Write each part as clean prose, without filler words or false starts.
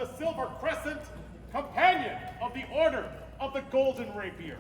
the Silver Crescent, companion of the Order of the Golden Rapier.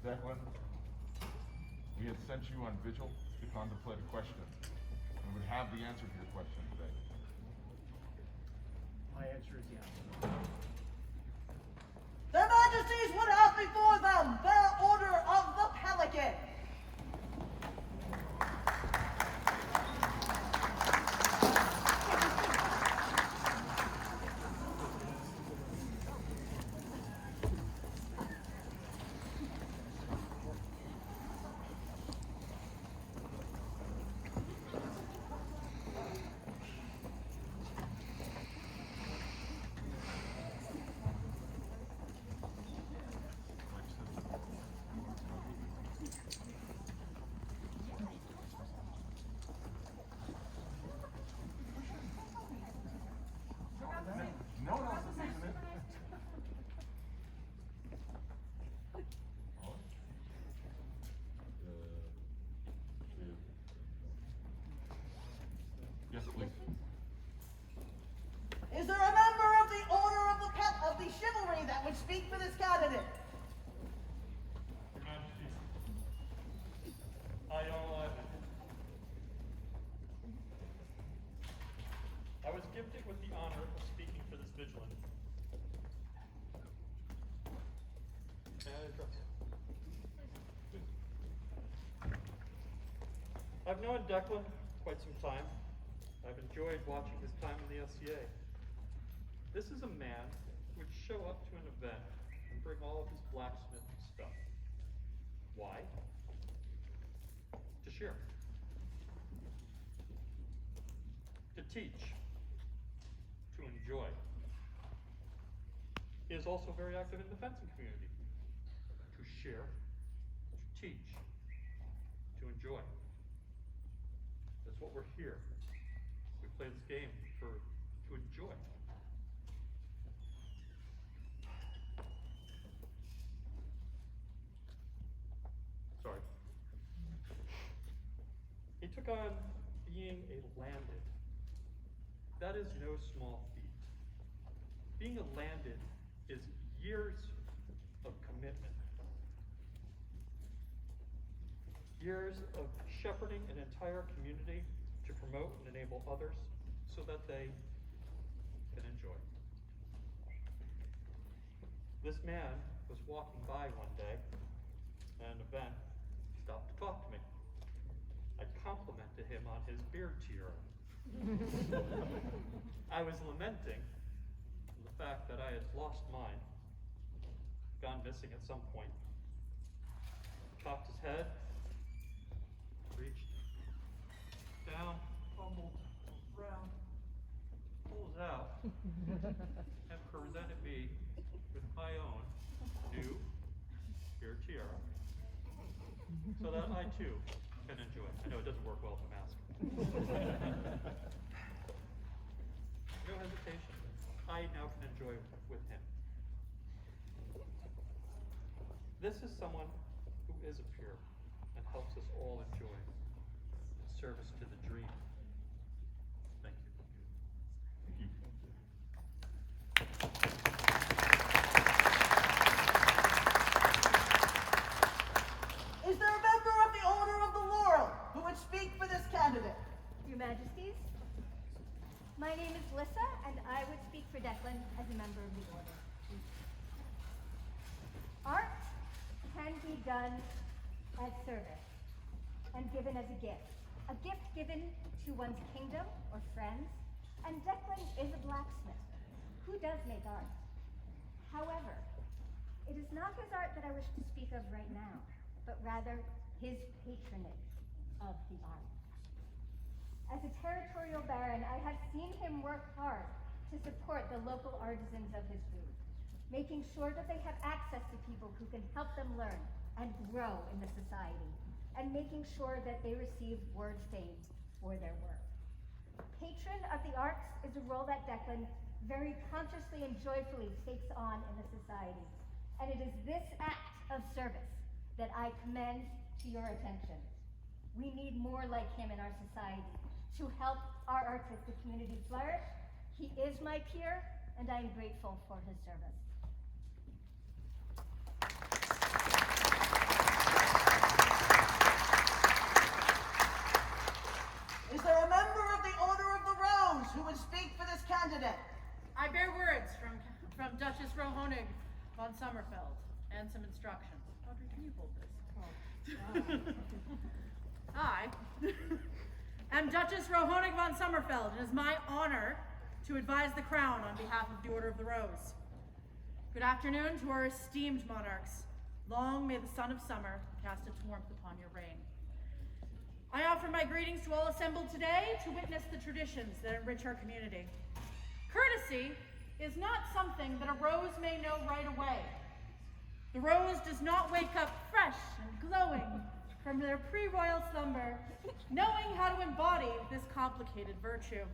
Declan, we had sent you on vigil to contemplate a question, and would have the answer to your question today. My answer is yes. Their Majesties would have before them their Order of the Pelican. Yes, please. Is there a member of the Order of the Chivalry that would speak for this candidate? Your Majesty, I was gifted with the honor of speaking for this vigilant. May I address you? I've known Declan quite some time. I've enjoyed watching his time in the SCA. This is a man who would show up to an event and bring all of his blacksmith stuff. Why? To share. To teach. To enjoy. He is also very active in the fencing community. To share. To teach. To enjoy. That's what we're here. We play this game to enjoy. Sorry. He took on being a landed. That is no small feat. Being a landed is years of commitment. Years of shepherding an entire community to promote and enable others so that they can enjoy. This man was walking by one day at an event, stopped to talk to me. I complimented him on his beard tiara. I was lamenting the fact that I had lost mine, gone missing at some point. Cocked his head, reached down, fumbled around, pulls out, and presented me with my own new beard tiara, so that I too can enjoy it. I know it doesn't work well with a mask. No hesitation. I now can enjoy with him. This is someone who is a peer and helps us all enjoy in service to the dream. Thank you. Thank you. Is there a member of the Order of the Laurel who would speak for this candidate? Your Majesties, my name is Lissa, and I would speak for Declan as a member of the Order. Art can be done as service, and given as a gift. A gift given to one's kingdom or friends, and Declan is a blacksmith who does make art. However, it is not his art that I wish to speak of right now, but rather his patronage of the art. As a territorial baron, I have seen him work hard to support the local artisans of his food, making sure that they have access to people who can help them learn and grow in the society, and making sure that they receive word fame for their work. Patron of the arts is a role that Declan very consciously and joyfully takes on in the society, and it is this act of service that I commend to your attention. We need more like him in our society to help our artistic community flourish. He is my peer, and I am grateful for his service. Is there a member of the Order of the Rose who would speak for this candidate? I bear words from Duchess Rohonig von Sommerfeld and some instructions. Audrey, can you hold this? I am Duchess Rohonig von Sommerfeld, and it is my honor to advise the crown on behalf of the Order of the Rose. Good afternoon to our esteemed monarchs. Long may the sun of summer cast its warmth upon your reign. I offer my greetings to all assembled today to witness the traditions that enrich our community. Courtesy is not something that a rose may know right away. The rose does not wake up fresh and glowing from their pre-royal slumber, knowing how to embody this complicated virtue.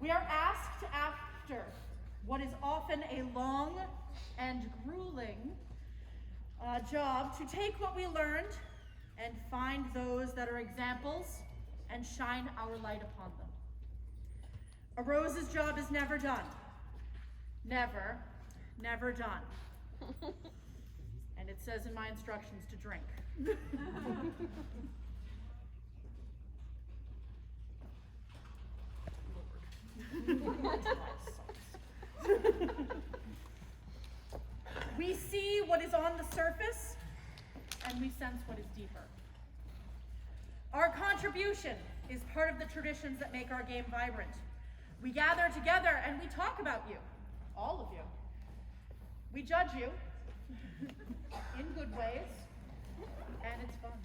We are asked after what is often a long and grueling job to take what we learned and find those that are examples and shine our light upon them. A rose's job is never done. Never, never done. And it says in my instructions to drink. We see what is on the surface, and we sense what is deeper. Our contribution is part of the traditions that make our game vibrant. We gather together and we talk about you, all of you. We judge you in good ways, and it's fun.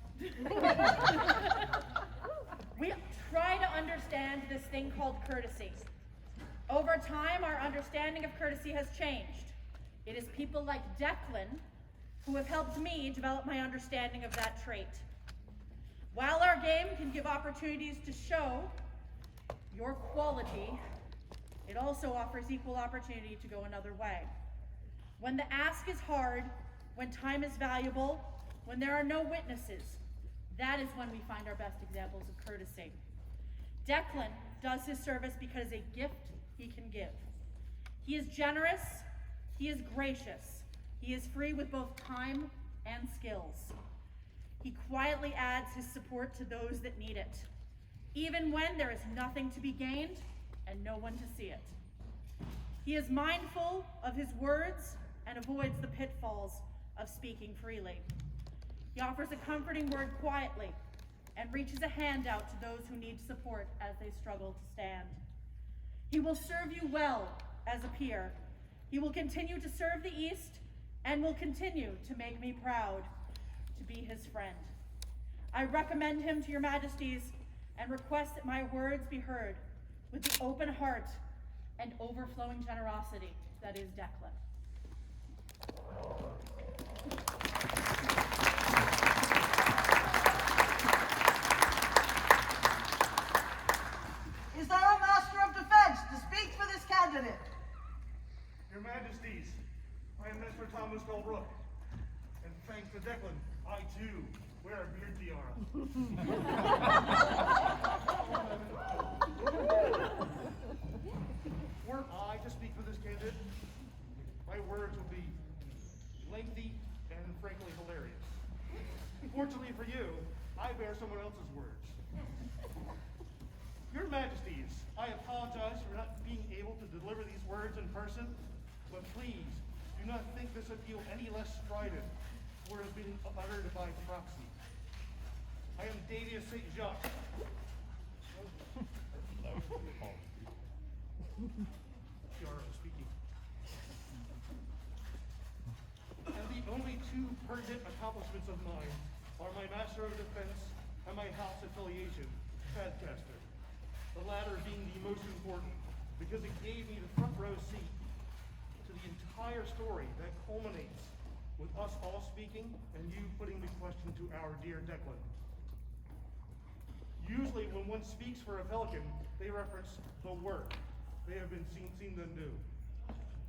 We try to understand this thing called courtesy. Over time, our understanding of courtesy has changed. It is people like Declan who have helped me develop my understanding of that trait. While our game can give opportunities to show your quality, it also offers equal opportunity to go another way. When the ask is hard, when time is valuable, when there are no witnesses, that is when we find our best examples of courtesy. Declan does his service because a gift he can give. He is generous, he is gracious, he is free with both time and skills. He quietly adds his support to those that need it, even when there is nothing to be gained and no one to see it. He is mindful of his words and avoids the pitfalls of speaking freely. He offers a comforting word quietly and reaches a hand out to those who need support as they struggle to stand. He will serve you well as a peer. He will continue to serve the East and will continue to make me proud to be his friend. I recommend him to your majesties and request that my words be heard with the open heart and overflowing generosity that is Declan. Is there a Master of Defense to speak for this candidate? Your Majesties, I am Mr. Thomas Goldbrook, and thanks to Declan, I too wear a beard tiara. Were I to speak for this candidate, my words would be lengthy and frankly hilarious. Fortunately for you, I bear someone else's words. Your Majesties, I apologize for not being able to deliver these words in person, but please do not think this appeal any less strident for it has been uttered by proxy. Saint Jacques. Kiara speaking. And the only two pertinent accomplishments of mine are my Master of Defense and my house affiliation, Padcaster. The latter being the most important because it gave me the front row seat to the entire story that culminates with us all speaking and you putting the question to our dear Declan. Usually when one speaks for a Pelican, they reference the work they have been seen them do.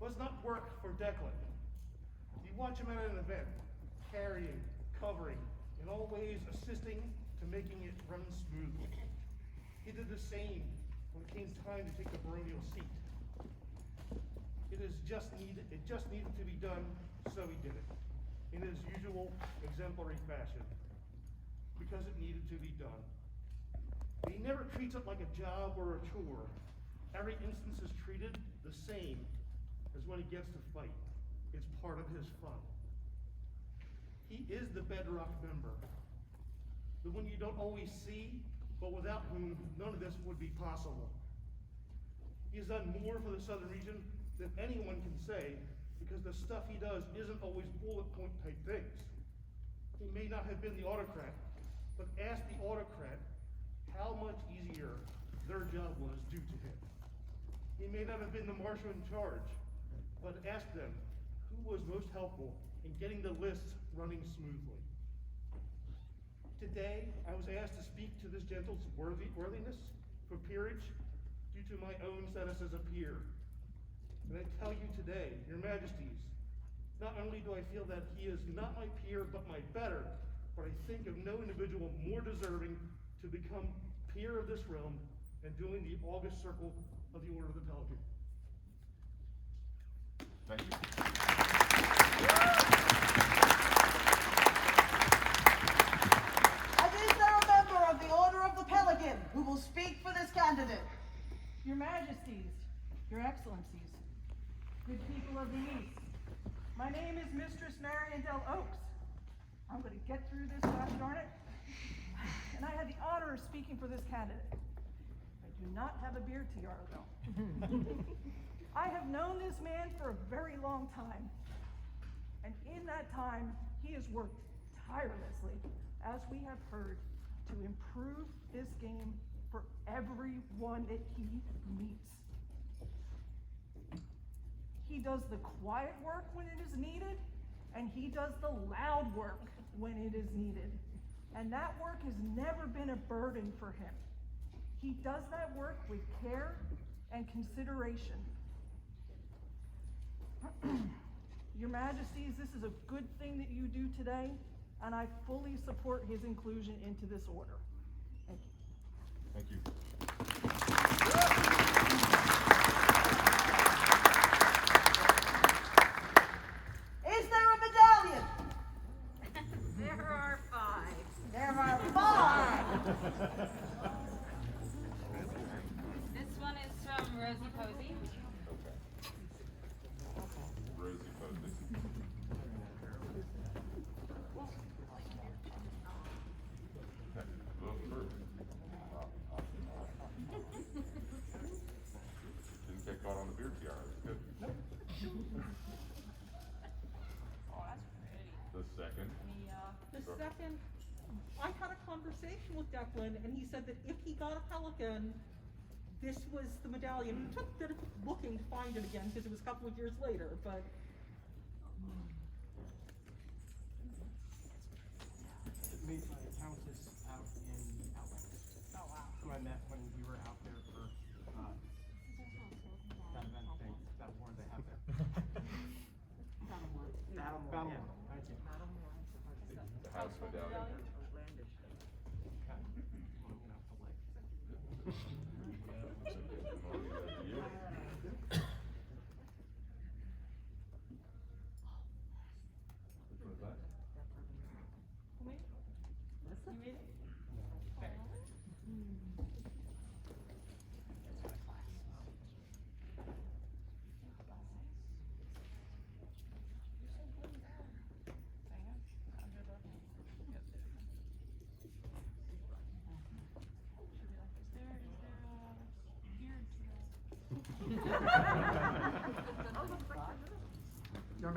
But it's not work for Declan. You watch him at an event, carrying, covering, in all ways assisting to making it run smoothly. He did the same when it came time to take the baronial seat. It just needed to be done, so he did it, in his usual exemplary fashion, because it needed to be done. But he never treats it like a job or a chore. Every instance is treated the same as when he gets to fight. It's part of his fun. He is the bedrock member, the one you don't always see, but without whom none of this would be possible. He has done more for the Southern region than anyone can say, because the stuff he does isn't always bullet point type things. He may not have been the autocrat, but ask the autocrat how much easier their job was due to him. He may not have been the marshal in charge, but ask them who was most helpful in getting the lists running smoothly. Today, I was asked to speak to this gentle's worthiness for peerage due to my own status as a peer. And I tell you today, your majesties, not only do I feel that he is not my peer, but my better, but I think of no individual more deserving to become peer of this realm and join the August Circle of the Order of the Pelican. Thank you. And is there a member of the Order of the Pelican who will speak for this candidate? Your Majesties, Your Excellencies, good people of the East, my name is Mistress Marion Del Oaks. I'm going to get through this, gosh darn it. And I had the honor of speaking for this candidate. I do not have a beard tiara, though. I have known this man for a very long time. And in that time, he has worked tirelessly, as we have heard, to improve this game for everyone that he meets. He does the quiet work when it is needed, and he does the loud work when it is needed. And that work has never been a burden for him. He does that work with care and consideration. Your Majesties, this is a good thing that you do today, and I fully support his inclusion into this order. Thank you. Thank you. Is there a medallion? There are 5. There are 5. This one is from Rosie Posey. Rosie Posey. Okay, vote through. Didn't get caught on the beard tiara. That's good. Oh, that's pretty. The second. The second, I had a conversation with Declan, and he said that if he got a Pelican, this was the medallion. It took a bit of looking to find it again, because it was a couple of years later, but... Made by a countess out in Outlands. Oh, wow. Who I met when we were out there for that event thing, that award they have there. Battlemore. Battlemore. Yeah, thank you. The house medallion. Which one is that? You made it?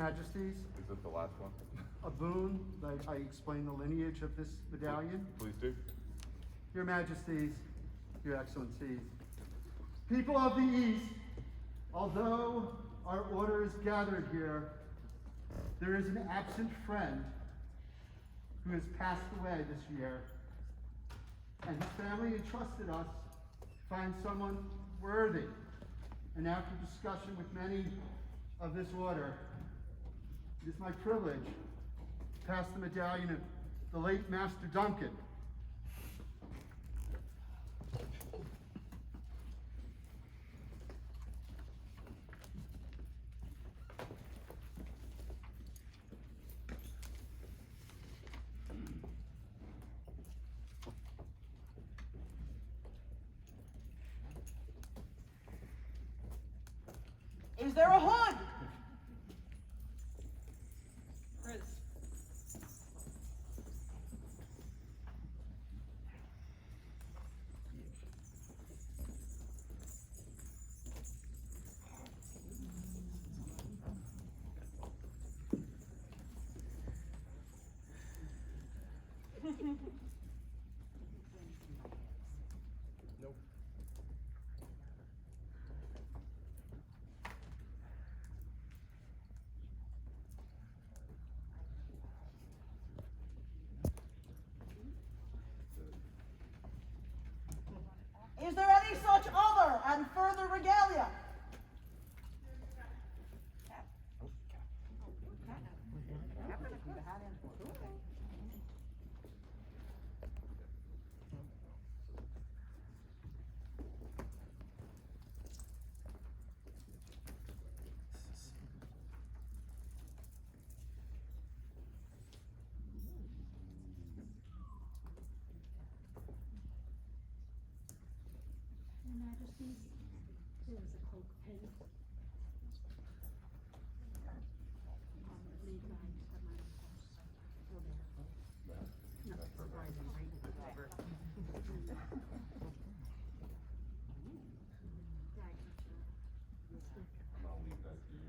Majesties, Is it the last one? a boon that I explain the lineage of this medallion. Please do. Your Majesties, Your Excellencies, people of the East, although our order is gathered here, there is an absent friend who has passed away this year, and his family entrusted us to find someone worthy. And after discussion with many of this order, it is my privilege to pass the medallion of the late Master Duncan. Is there a hood? Chris. Nope. Is there any such other and further regalia? Your Majesties, there is a cloak pin. I'll leave that to you.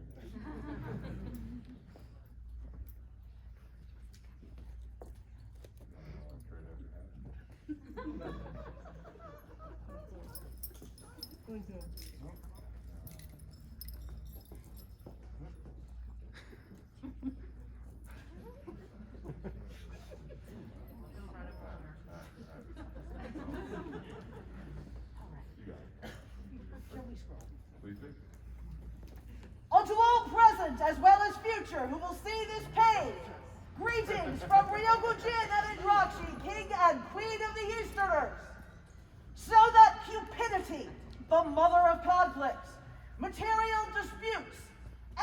Trade over your hat. You got it. Please do. Unto all present as well as future who will see this page, greetings from Ryokujin and Indrachi, King and Queen of the Easterners. So that cupidity, the mother of conflicts, material disputes,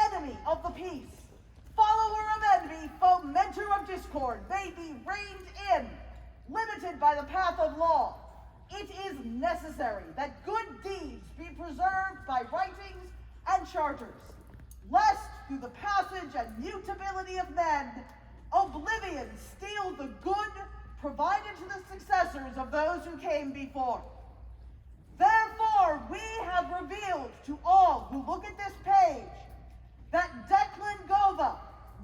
enemy of the peace, follower of envy, fomenter of discord, may be reined in, limited by the path of law. It is necessary that good deeds be preserved by writings and charters, lest through the passage and mutability of men, oblivion steal the good provided to the successors of those who came before. Therefore, we have revealed to all who look at this page that Declan Gobha,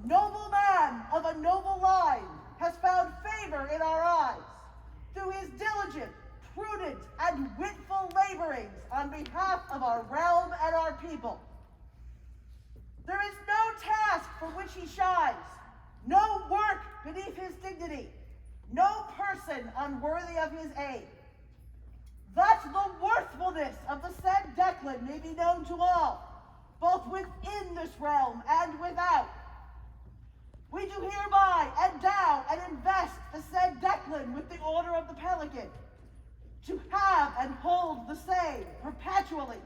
noble man of a noble line, has found favor in our eyes through his diligent, prudent, and witful laborings on behalf of our realm and our people. There is no task for which he shines, no work beneath his dignity, no person unworthy of his aid. That the worthfulness of the said Declan may be known to all, both within this realm and without. We do hereby endow and invest the said Declan with the order of the Pelican, to have and hold the same perpetually,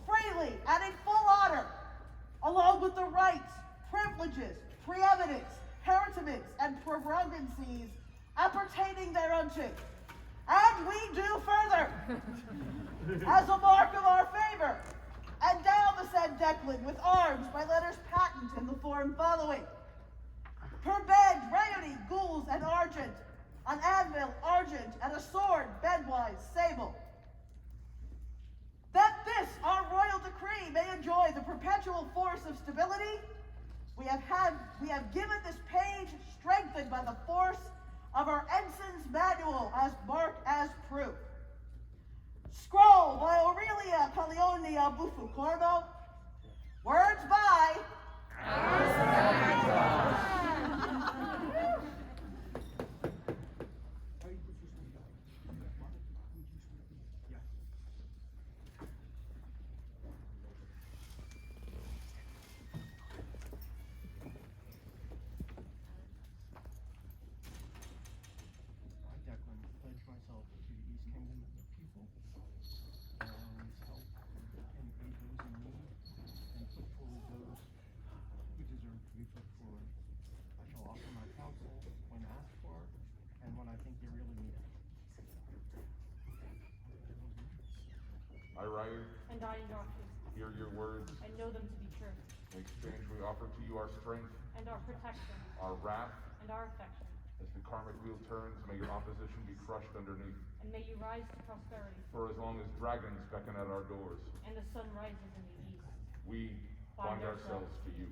freely, and in full honor, along with the rights, privileges, preeminence, heritaments, and prerogatives appertaining thereunto. And we do further, as a mark of our favor, endow the said Declan with arms by letters patent in the form following: per bed, rayony, gules, and argent, an anvil, argent, and a sword, bedwise, sable. That this, our royal decree, may enjoy the perpetual force of stability, We have given this page strengthened by the force of our ensign's manual as mark as proof. Scroll by Aurelia Caoilfhionn Bufu Corno. Words by I, Declan, pledge myself to the East Kingdom and the people, and always help and aid those in need, and put forward those who deserve to be put forward. I shall offer my counsel when asked for, and when I think they really need it. I, Ryder, And I, Yondu, hear your words. I know them to be true, In exchange, we offer to you our strength, and our protection, our wrath. and our affection, As the karmic wheel turns, may your opposition be crushed underneath. and may you rise to prosperity, For as long as dragons beckon at our doors, and the sun rises in the east. we bind ourselves to you.